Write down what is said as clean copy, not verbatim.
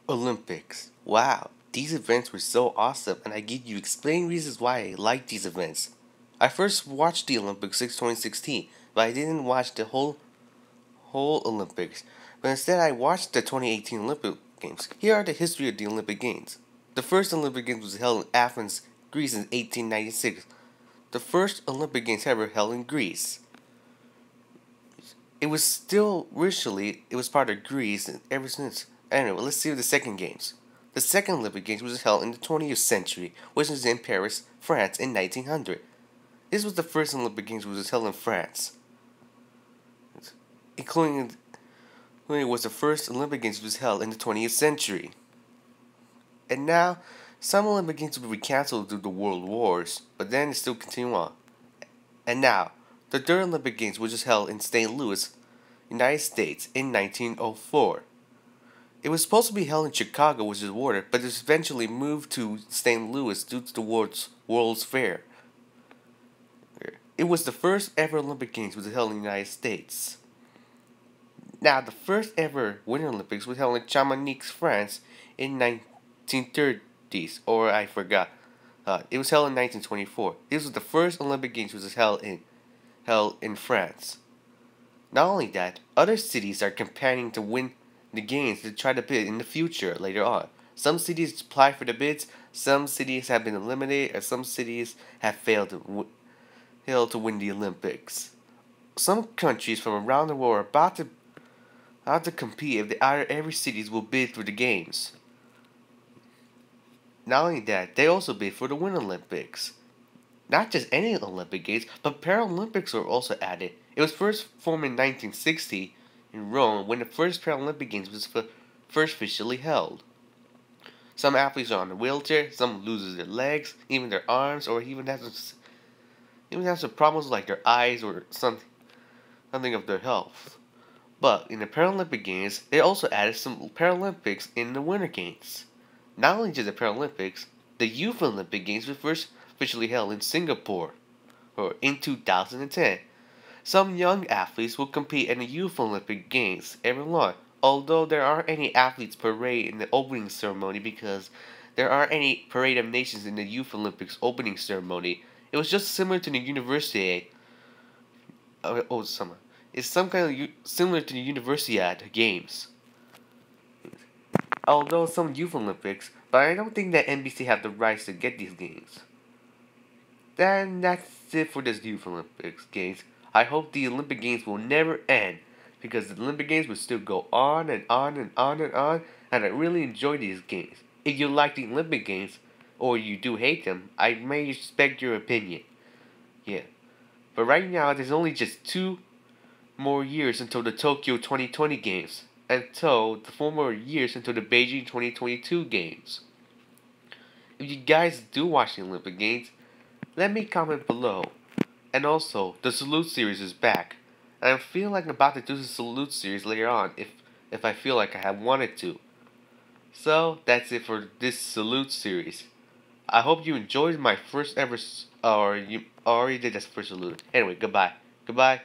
Olympics. Wow, these events were so awesome, and I give you explain reasons why I like these events. I first watched the Olympics in 2016, but I didn't watch the whole Olympics. But instead, I watched the 2018 Olympic Games. Here are the history of the Olympic Games. The first Olympic Games was held in Athens, Greece in 1896. The first Olympic Games ever held in Greece. It was still originally it was part of Greece and ever since. Anyway, let's see the second games. The second Olympic Games was held in the 20th century, which was in Paris, France in 1900. This was the first Olympic Games which was held in France, including when it was the first Olympic Games was held in the 20th century. And now, some Olympic Games will be cancelled due to world wars, but then it still continue on. And now, the third Olympic Games was just held in St. Louis, United States in 1904. It was supposed to be held in Chicago, which is water, but it was eventually moved to St. Louis due to the World's Fair. It was the first ever Olympic Games was held in the United States. Now, the first ever Winter Olympics was held in Chamonix, France in 1930s, or I forgot. It was held in 1924. This was the first Olympic Games was held in France. Not only that, other cities are competing to win the games to try to bid in the future later on. Some cities apply for the bids, some cities have been eliminated, and some cities have failed to win the Olympics. Some countries from around the world are about to compete if every cities will bid for the games. Not only that, they also bid for the Winter Olympics. Not just any Olympic Games, but Paralympics were also added. It was first formed in 1960 in Rome when the first Paralympic Games was first officially held. Some athletes are on a wheelchair, some lose their legs, even their arms, or even have some problems like their eyes or something of their health. But in the Paralympic Games, they also added some Paralympics in the Winter Games. Not only just the Paralympics, the Youth Olympic Games were first officially held in Singapore, or in 2010. Some young athletes will compete in the Youth Olympic Games every month, although there aren't any athletes parade in the opening ceremony because there aren't any parade of nations in the Youth Olympics opening ceremony. It was just similar to the Universiade. Summer. It's some kind of similar to the Universiade Games. Although some Youth Olympics, but I don't think that NBC have the rights to get these games. Then that's it for this Youth Olympics Games. I hope the Olympic Games will never end because the Olympic Games will still go on and on and on and on, and I really enjoy these games. If you like the Olympic Games, or you do hate them, I may respect your opinion. Yeah. But right now, there's only just 2 more years until the Tokyo 2020 Games, until the 4 more years until the Beijing 2022 Games. If you guys do watch the Olympic Games, let me comment below. And also, the Salute series is back. And I feel like I'm about to do the Salute series later on if I feel like I have wanted to. So, that's it for this Salute series. I hope you enjoyed my first ever, or you already did this first Salute. Anyway, goodbye. Goodbye.